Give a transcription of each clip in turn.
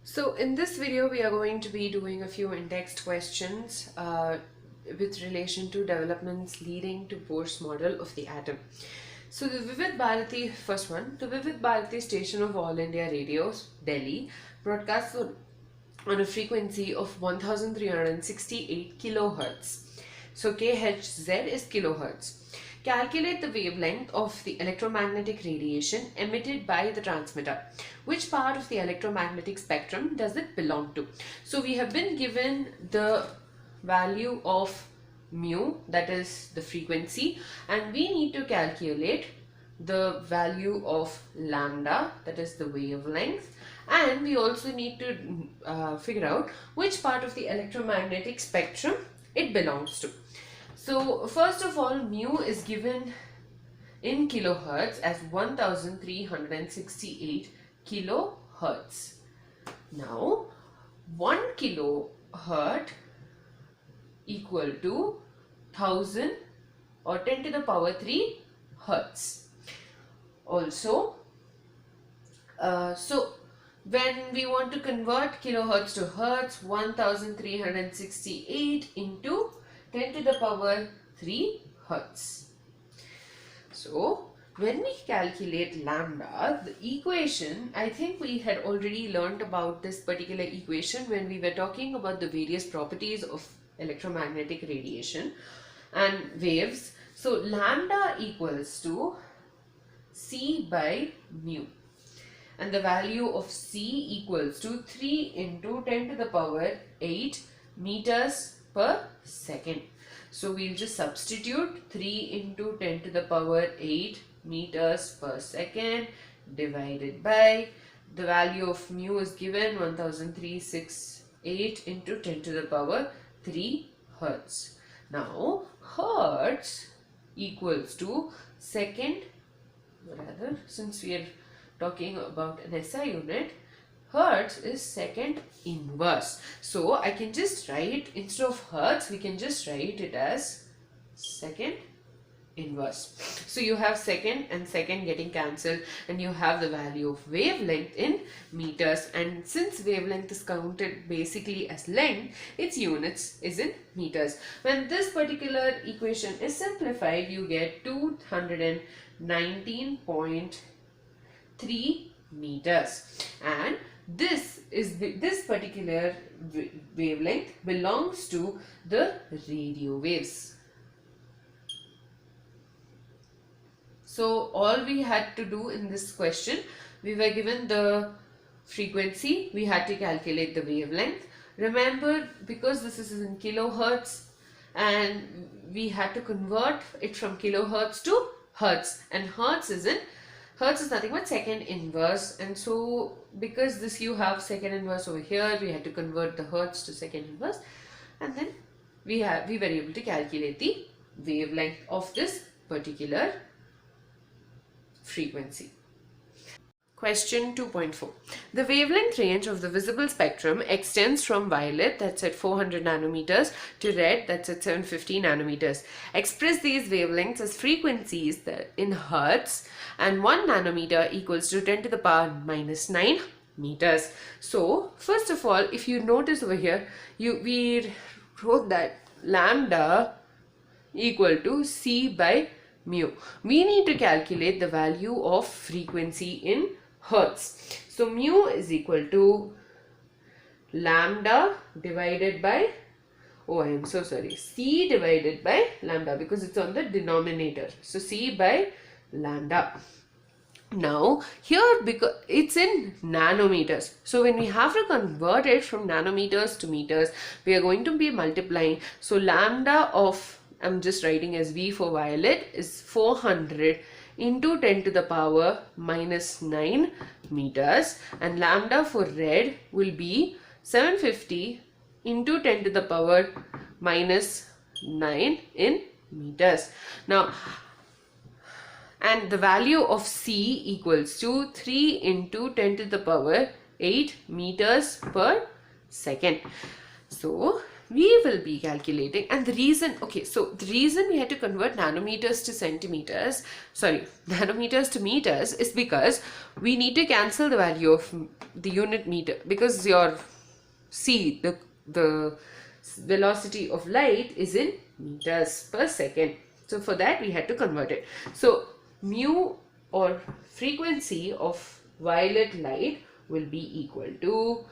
So in this video we are going to be doing a few Intext questions with relation to developments leading to Bohr's model of the atom. So the Vivid Bharati, first one, the Vivid Bharati station of All India Radio, Delhi, broadcasts on a frequency of 1368 kilohertz. So KHZ is kilohertz. Calculate the wavelength of the electromagnetic radiation emitted by the transmitter. Which part of the electromagnetic spectrum does it belong to? So we have been given the value of mu, that is the frequency, and we need to calculate the value of lambda, that is the wavelength, and we also need to figure out which part of the electromagnetic spectrum it belongs to. So first of all, mu is given in kilohertz as 1368 kilohertz. Now 1 kilohertz equal to 1000 or 10 to the power 3 hertz. Also, so when we want to convert kilohertz to hertz, 1368 into 10 to the power 3 hertz. So when we calculate lambda, the equation, I think we had already learned about this particular equation when we were talking about the various properties of electromagnetic radiation and waves. So lambda equals to C by mu, and the value of C equals to 3 into 10 to the power 8 meters per second. So we'll just substitute 3 into 10 to the power 8 meters per second divided by the value of mu is given 1368 into 10 to the power 3 hertz. Now hertz equals to second, rather, since we are talking about an SI unit, hertz is second inverse. So I can just write, instead of hertz, we can just write it as second inverse. So you have second and second getting cancelled, and you have the value of wavelength in meters, and since wavelength is counted basically as length, its units is in meters. When this particular equation is simplified, you get 219.3 meters, and this particular wavelength belongs to the radio waves. So all we had to do in this question, we were given the frequency, we had to calculate the wavelength. Remember, because this is in kilohertz, and we had to convert it from kilohertz to hertz, and hertz is nothing but second inverse, and so because this you have second inverse over here, we had to convert the hertz to second inverse, and then we were able to calculate the wavelength of this particular frequency. Question 2.4. The wavelength range of the visible spectrum extends from violet, that's at 400 nanometers, to red, that's at 750 nanometers. Express these wavelengths as frequencies in hertz, and 1 nanometer equals to 10 to the power minus 9 meters. So first of all, if you notice over here, we wrote that lambda equal to C by mu. We need to calculate the value of frequency in hertz. So mu is equal to lambda divided by, C divided by lambda, because it's on the denominator. So C by lambda. Now here, because it's in nanometers, so when we have to convert it from nanometers to meters, we are going to be multiplying. So lambda of, I'm just writing as V for violet, is 400 into 10 to the power minus 9 meters, and lambda for red will be 750 into 10 to the power minus 9 in meters. Now, and the value of C equals to 3 into 10 to the power 8 meters per second. So we will be calculating, and the reason, okay, so the reason we had to convert nanometers to centimeters, sorry, nanometers to meters, is because we need to cancel the value of the unit meter, because your the velocity of light is in meters per second. So for that we had to convert it. So mu, or frequency of violet light, will be equal to,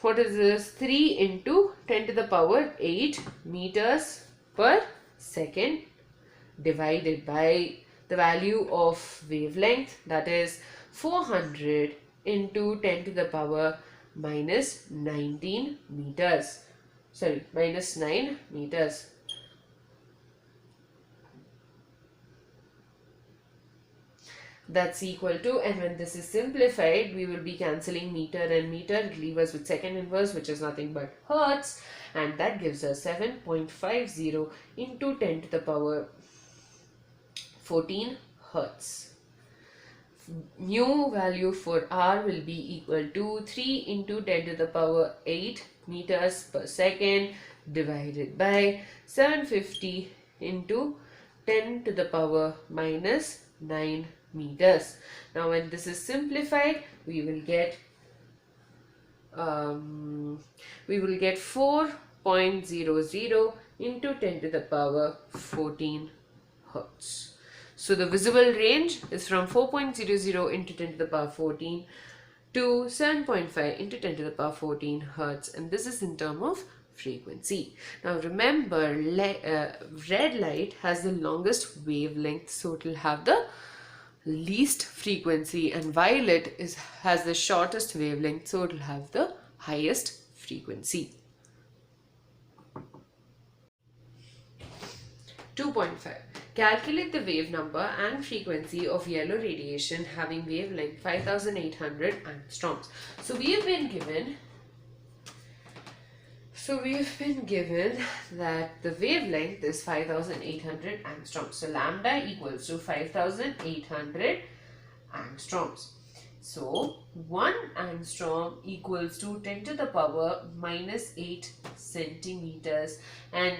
what is this, 3 into 10 to the power 8 meters per second, divided by the value of wavelength, that is 400 into 10 to the power minus 19 meters, sorry, minus 9 meters. That's equal to, and when this is simplified, we will be cancelling meter and meter, leave us with second inverse, which is nothing but hertz, and that gives us 7.50 into 10 to the power 14 hertz. Mu value for R will be equal to 3 into 10 to the power 8 meters per second, divided by 750 into 10 to the power minus 9 meters. Now when this is simplified, we will get 4.00 into 10 to the power 14 hertz. So the visible range is from 4.00 into 10 to the power 14 to 7.5 into 10 to the power 14 hertz, and this is in terms of frequency. Now remember, red light has the longest wavelength, so it will have the least frequency, and violet has the shortest wavelength, so it will have the highest frequency. 2.5. Calculate the wave number and frequency of yellow radiation having wavelength 5800 angstroms. So we have been given that the wavelength is 5800 angstroms. So lambda equals to 5800 angstroms. So 1 angstrom equals to 10 to the power minus 8 centimeters, and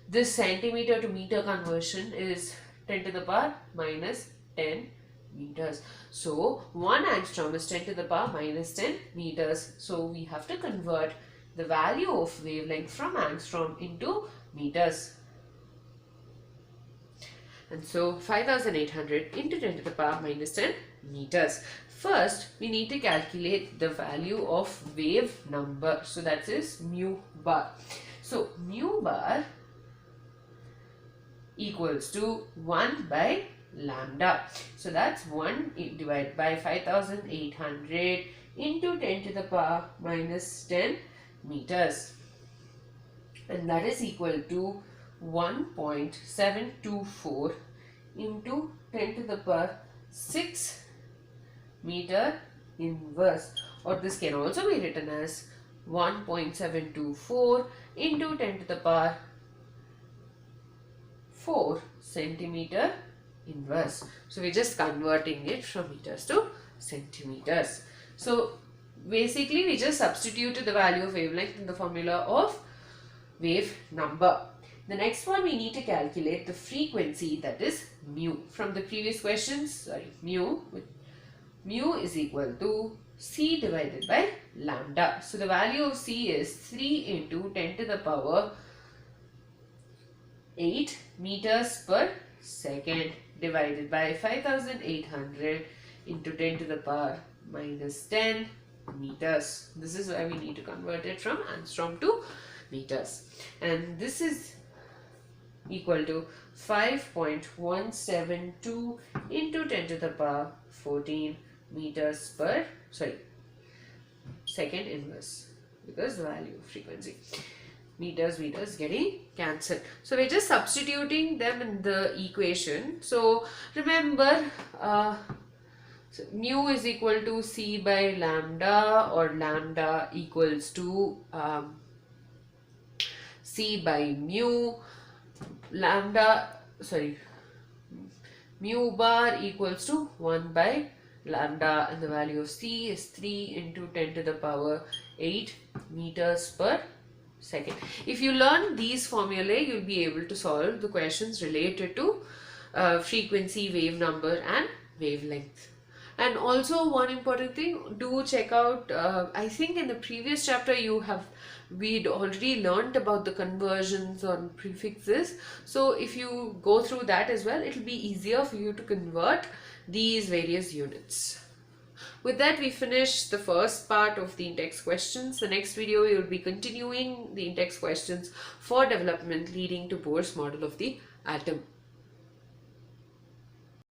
this centimeter to meter conversion is 10 to the power minus 10 meters. So 1 angstrom is 10 to the power minus 10 meters. So we have to convert the value of wavelength from angstrom into meters. And so 5800 into 10 to the power minus 10 meters. First, we need to calculate the value of wave number. So that is mu bar. So mu bar equals to 1 by lambda. So that's 1 divided by 5800 into 10 to the power minus 10 meters, and that is equal to 1.724 into 10 to the power 6 meter inverse, or this can also be written as 1.724 into 10 to the power 4 centimeter inverse. So we're just converting it from meters to centimeters. So basically we just substituted the value of wavelength in the formula of wave number. The next one, we need to calculate the frequency, that is mu. From the previous questions, mu is equal to C divided by lambda. So the value of C is 3 into 10 to the power 8 meters per second, divided by 5800 into 10 to the power minus 10 meters. This is why we need to convert it from angstrom to meters, and this is equal to 5.172 into 10 to the power 14 meters per second inverse, because the value of frequency, meters getting cancelled. So we're just substituting them in the equation. So remember, so mu is equal to C by lambda, or lambda equals to C by mu. Mu bar equals to 1 by lambda, and the value of C is 3 into 10 to the power 8 meters per second. If you learn these formulae, you'll be able to solve the questions related to frequency, wave number and wavelength. And also one important thing, do check out, I think in the previous chapter we'd already learned about the conversions on prefixes. So if you go through that as well, it'll be easier for you to convert these various units. With that, we finish the first part of the Intext questions. The next video, we will be continuing the Intext questions for development leading to Bohr's model of the atom.